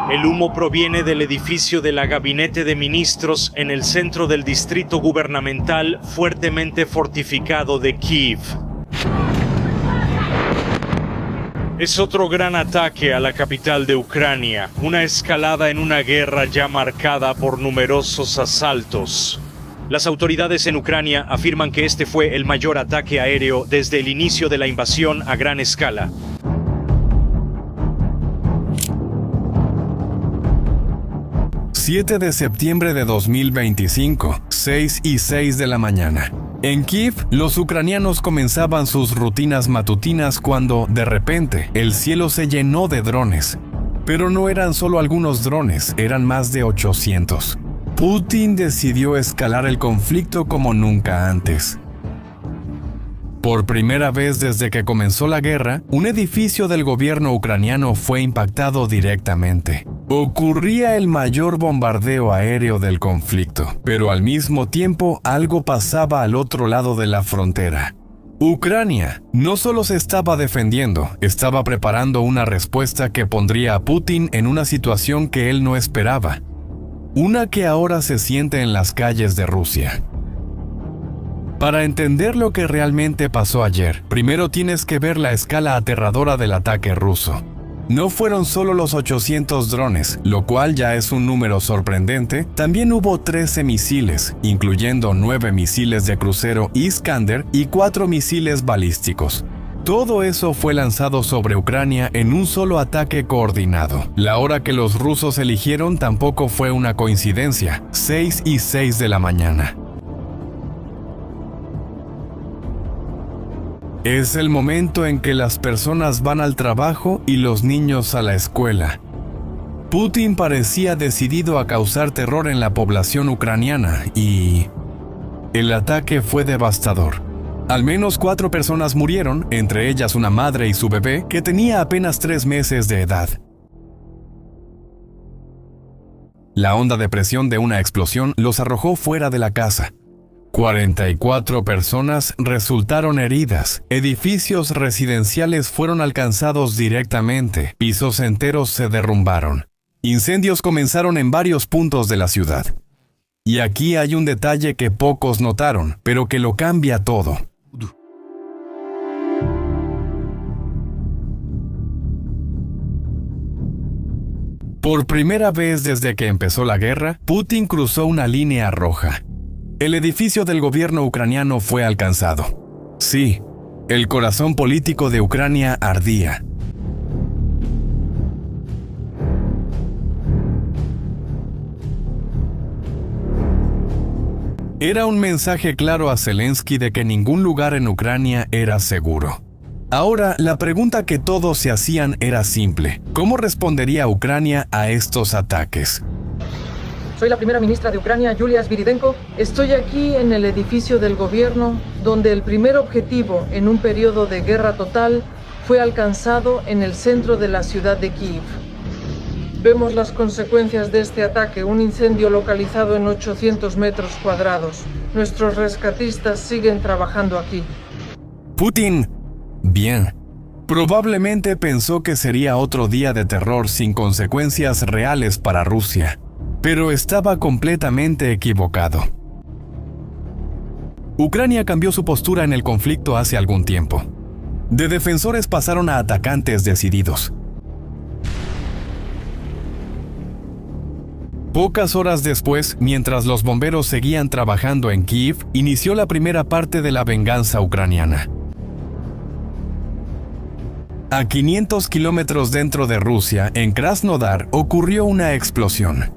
El humo proviene del edificio de la Gabinete de Ministros en el centro del distrito gubernamental fuertemente fortificado de Kiev. Es otro gran ataque a la capital de Ucrania, una escalada en una guerra ya marcada por numerosos asaltos. Las autoridades en Ucrania afirman que este fue el mayor ataque aéreo desde el inicio de la invasión a gran escala. ...7 de septiembre de 2025, 6:06 de la mañana. En Kiev, los ucranianos comenzaban sus rutinas matutinas cuando, de repente, el cielo se llenó de drones. Pero no eran solo algunos drones, eran más de 800. Putin decidió escalar el conflicto como nunca antes. Por primera vez desde que comenzó la guerra, un edificio del gobierno ucraniano fue impactado directamente. Ocurría el mayor bombardeo aéreo del conflicto, pero al mismo tiempo algo pasaba al otro lado de la frontera. Ucrania no solo se estaba defendiendo, estaba preparando una respuesta que pondría a Putin en una situación que él no esperaba. Una que ahora se siente en las calles de Rusia. Para entender lo que realmente pasó ayer, primero tienes que ver la escala aterradora del ataque ruso. No fueron solo los 800 drones, lo cual ya es un número sorprendente, también hubo 13 misiles, incluyendo 9 misiles de crucero Iskander y 4 misiles balísticos. Todo eso fue lanzado sobre Ucrania en un solo ataque coordinado. La hora que los rusos eligieron tampoco fue una coincidencia, 6:06 de la mañana. Es el momento en que las personas van al trabajo y los niños a la escuela. Putin parecía decidido a causar terror en la población ucraniana y... el ataque fue devastador. Al menos 4 personas murieron, entre ellas una madre y su bebé que tenía apenas 3 meses de edad. La onda de presión de una explosión los arrojó fuera de la casa. 44 personas resultaron heridas, edificios residenciales fueron alcanzados directamente, pisos enteros se derrumbaron. Incendios comenzaron en varios puntos de la ciudad. Y aquí hay un detalle que pocos notaron, pero que lo cambia todo. Por primera vez desde que empezó la guerra, Putin cruzó una línea roja. El edificio del gobierno ucraniano fue alcanzado. Sí, el corazón político de Ucrania ardía. Era un mensaje claro a Zelensky de que ningún lugar en Ucrania era seguro. Ahora, la pregunta que todos se hacían era simple. ¿Cómo respondería Ucrania a estos ataques? Soy la primera ministra de Ucrania, Yulia Sviridenko. Estoy aquí en el edificio del gobierno, donde el primer objetivo en un periodo de guerra total fue alcanzado en el centro de la ciudad de Kiev. Vemos las consecuencias de este ataque, un incendio localizado en 800 metros cuadrados. Nuestros rescatistas siguen trabajando aquí. Putin, bien. Probablemente pensó que sería otro día de terror sin consecuencias reales para Rusia. Pero estaba completamente equivocado. Ucrania cambió su postura en el conflicto hace algún tiempo. De defensores pasaron a atacantes decididos. Pocas horas después, mientras los bomberos seguían trabajando en Kiev, inició la primera parte de la venganza ucraniana. A 500 kilómetros dentro de Rusia, en Krasnodar, ocurrió una explosión.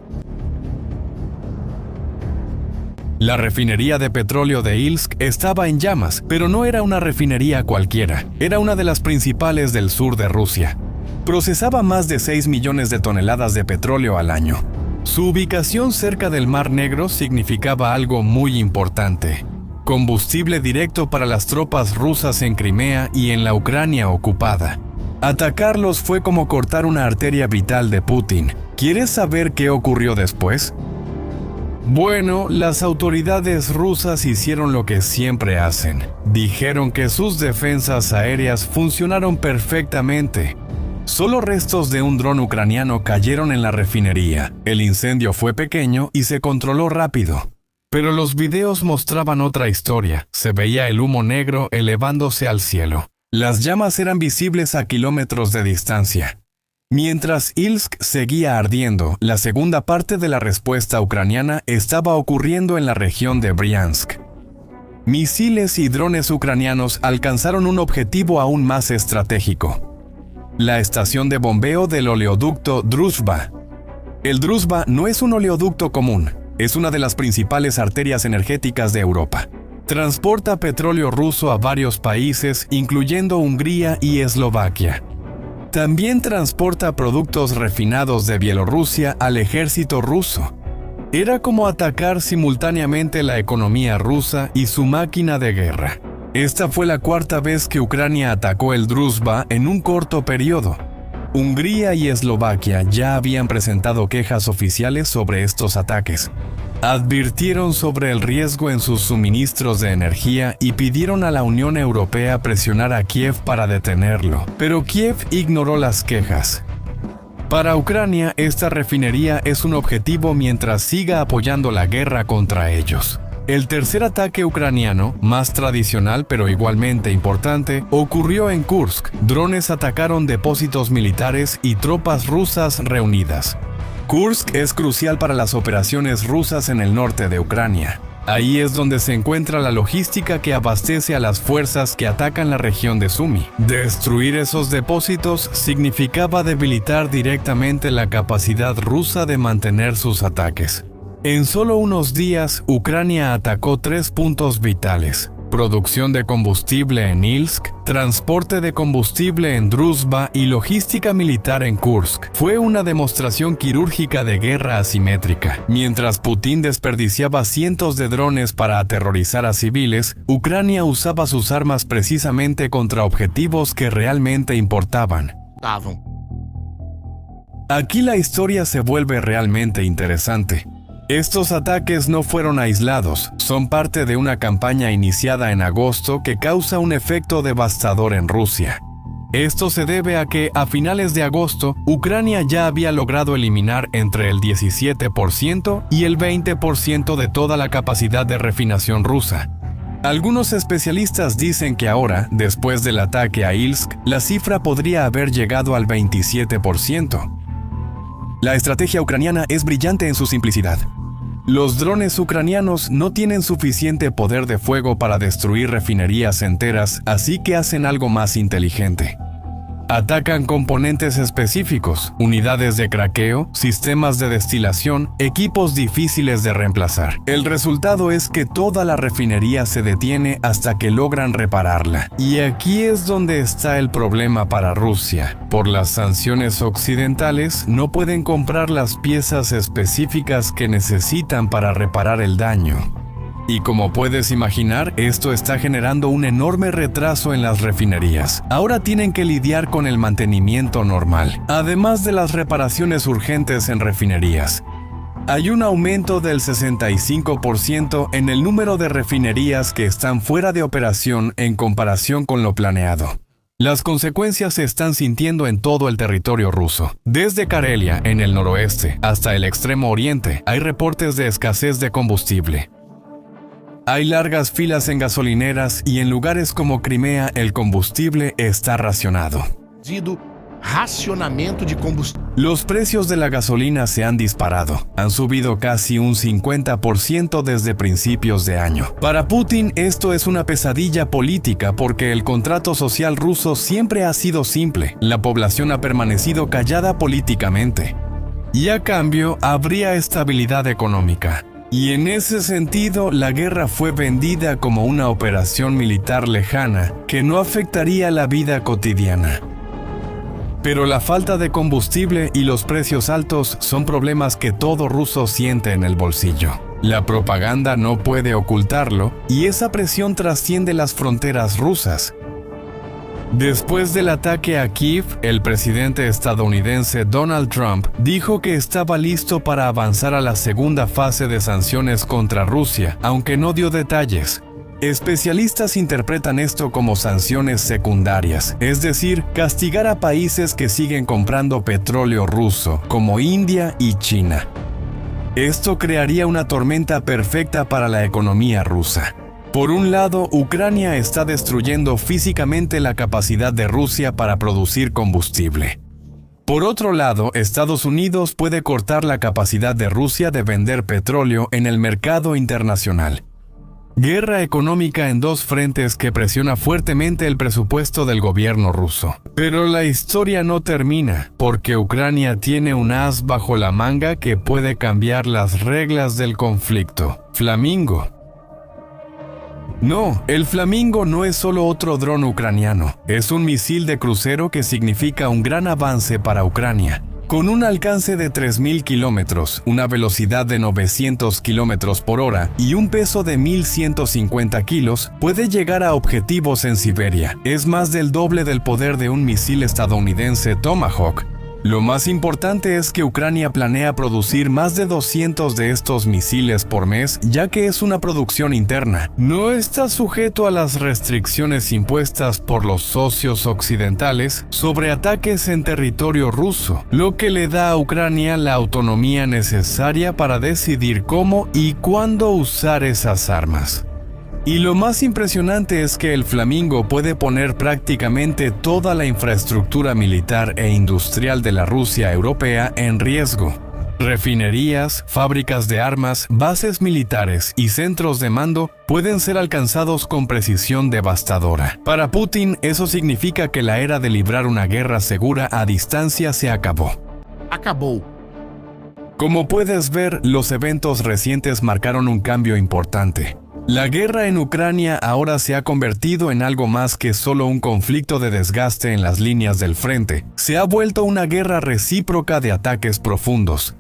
La refinería de petróleo de Ilsk estaba en llamas, pero no era una refinería cualquiera. Era una de las principales del sur de Rusia. Procesaba más de 6 millones de toneladas de petróleo al año. Su ubicación cerca del Mar Negro significaba algo muy importante. Combustible directo para las tropas rusas en Crimea y en la Ucrania ocupada. Atacarlos fue como cortar una arteria vital de Putin. ¿Quieres saber qué ocurrió después? Bueno, las autoridades rusas hicieron lo que siempre hacen. Dijeron que sus defensas aéreas funcionaron perfectamente. Solo restos de un dron ucraniano cayeron en la refinería. El incendio fue pequeño y se controló rápido. Pero los videos mostraban otra historia. Se veía el humo negro elevándose al cielo. Las llamas eran visibles a kilómetros de distancia. Mientras Ilsk seguía ardiendo, la segunda parte de la respuesta ucraniana estaba ocurriendo en la región de Briansk. Misiles y drones ucranianos alcanzaron un objetivo aún más estratégico: la estación de bombeo del oleoducto Druzhba. El Druzhba no es un oleoducto común. Es una de las principales arterias energéticas de Europa. Transporta petróleo ruso a varios países, incluyendo Hungría y Eslovaquia. También transporta productos refinados de Bielorrusia al ejército ruso. Era como atacar simultáneamente la economía rusa y su máquina de guerra. Esta fue la cuarta vez que Ucrania atacó el Druzhba en un corto periodo. Hungría y Eslovaquia ya habían presentado quejas oficiales sobre estos ataques. Advirtieron sobre el riesgo en sus suministros de energía y pidieron a la Unión Europea presionar a Kiev para detenerlo, pero Kiev ignoró las quejas. Para Ucrania, esta refinería es un objetivo mientras siga apoyando la guerra contra ellos. El tercer ataque ucraniano, más tradicional pero igualmente importante, ocurrió en Kursk. Drones atacaron depósitos militares y tropas rusas reunidas. Kursk es crucial para las operaciones rusas en el norte de Ucrania. Ahí es donde se encuentra la logística que abastece a las fuerzas que atacan la región de Sumy. Destruir esos depósitos significaba debilitar directamente la capacidad rusa de mantener sus ataques. En solo unos días, Ucrania atacó 3 puntos vitales: producción de combustible en Ilsk, transporte de combustible en Druzhba y logística militar en Kursk. Fue una demostración quirúrgica de guerra asimétrica. Mientras Putin desperdiciaba cientos de drones para aterrorizar a civiles, Ucrania usaba sus armas precisamente contra objetivos que realmente importaban. Aquí la historia se vuelve realmente interesante. Estos ataques no fueron aislados, son parte de una campaña iniciada en agosto que causa un efecto devastador en Rusia. Esto se debe a que, a finales de agosto, Ucrania ya había logrado eliminar entre el 17% y el 20% de toda la capacidad de refinación rusa. Algunos especialistas dicen que ahora, después del ataque a Ilsk, la cifra podría haber llegado al 27%. La estrategia ucraniana es brillante en su simplicidad. Los drones ucranianos no tienen suficiente poder de fuego para destruir refinerías enteras, así que hacen algo más inteligente. Atacan componentes específicos, unidades de craqueo, sistemas de destilación, equipos difíciles de reemplazar. El resultado es que toda la refinería se detiene hasta que logran repararla. Y aquí es donde está el problema para Rusia. Por las sanciones occidentales, no pueden comprar las piezas específicas que necesitan para reparar el daño. Y como puedes imaginar, esto está generando un enorme retraso en las refinerías. Ahora tienen que lidiar con el mantenimiento normal, además de las reparaciones urgentes en refinerías. Hay un aumento del 65% en el número de refinerías que están fuera de operación en comparación con lo planeado. Las consecuencias se están sintiendo en todo el territorio ruso. Desde Karelia, en el noroeste, hasta el extremo oriente, hay reportes de escasez de combustible. Hay largas filas en gasolineras y en lugares como Crimea el combustible está racionado. Racionamento de combustible. Los precios de la gasolina se han disparado. Han subido casi un 50% desde principios de año. Para Putin esto es una pesadilla política porque el contrato social ruso siempre ha sido simple. La población ha permanecido callada políticamente. Y a cambio habría estabilidad económica. Y en ese sentido, la guerra fue vendida como una operación militar lejana que no afectaría la vida cotidiana. Pero la falta de combustible y los precios altos son problemas que todo ruso siente en el bolsillo. La propaganda no puede ocultarlo y esa presión trasciende las fronteras rusas. Después del ataque a Kiev, el presidente estadounidense Donald Trump dijo que estaba listo para avanzar a la segunda fase de sanciones contra Rusia, aunque no dio detalles. Especialistas interpretan esto como sanciones secundarias, es decir, castigar a países que siguen comprando petróleo ruso, como India y China. Esto crearía una tormenta perfecta para la economía rusa. Por un lado, Ucrania está destruyendo físicamente la capacidad de Rusia para producir combustible. Por otro lado, Estados Unidos puede cortar la capacidad de Rusia de vender petróleo en el mercado internacional. Guerra económica en dos frentes que presiona fuertemente el presupuesto del gobierno ruso. Pero la historia no termina, porque Ucrania tiene un as bajo la manga que puede cambiar las reglas del conflicto. Flamingo. No, el Flamingo no es solo otro dron ucraniano, es un misil de crucero que significa un gran avance para Ucrania. Con un alcance de 3.000 kilómetros, una velocidad de 900 kilómetros por hora y un peso de 1.150 kilos, puede llegar a objetivos en Siberia. Es más del doble del poder de un misil estadounidense Tomahawk. Lo más importante es que Ucrania planea producir más de 200 de estos misiles por mes, ya que es una producción interna. No está sujeto a las restricciones impuestas por los socios occidentales sobre ataques en territorio ruso, lo que le da a Ucrania la autonomía necesaria para decidir cómo y cuándo usar esas armas. Y lo más impresionante es que el Flamingo puede poner prácticamente toda la infraestructura militar e industrial de la Rusia europea en riesgo. Refinerías, fábricas de armas, bases militares y centros de mando pueden ser alcanzados con precisión devastadora. Para Putin, eso significa que la era de librar una guerra segura a distancia se acabó. Como puedes ver, los eventos recientes marcaron un cambio importante. La guerra en Ucrania ahora se ha convertido en algo más que solo un conflicto de desgaste en las líneas del frente. Se ha vuelto una guerra recíproca de ataques profundos.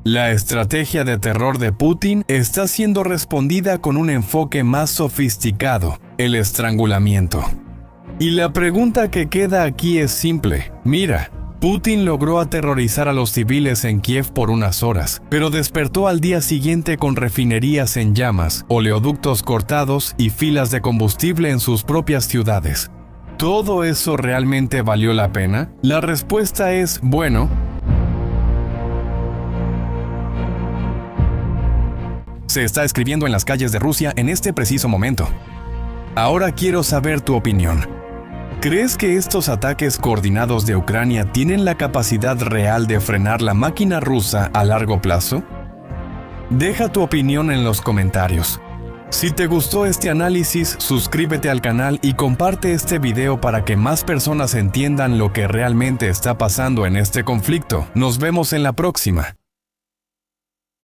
La estrategia de terror de Putin está siendo respondida con un enfoque más sofisticado, el estrangulamiento. Y la pregunta que queda aquí es simple. Mira, Putin logró aterrorizar a los civiles en Kiev por unas horas, pero despertó al día siguiente con refinerías en llamas, oleoductos cortados y filas de combustible en sus propias ciudades. ¿Todo eso realmente valió la pena? La respuesta es, bueno, se está escribiendo en las calles de Rusia en este preciso momento. Ahora quiero saber tu opinión. ¿Crees que estos ataques coordinados de Ucrania tienen la capacidad real de frenar la máquina rusa a largo plazo? Deja tu opinión en los comentarios. Si te gustó este análisis, suscríbete al canal y comparte este video para que más personas entiendan lo que realmente está pasando en este conflicto. Nos vemos en la próxima.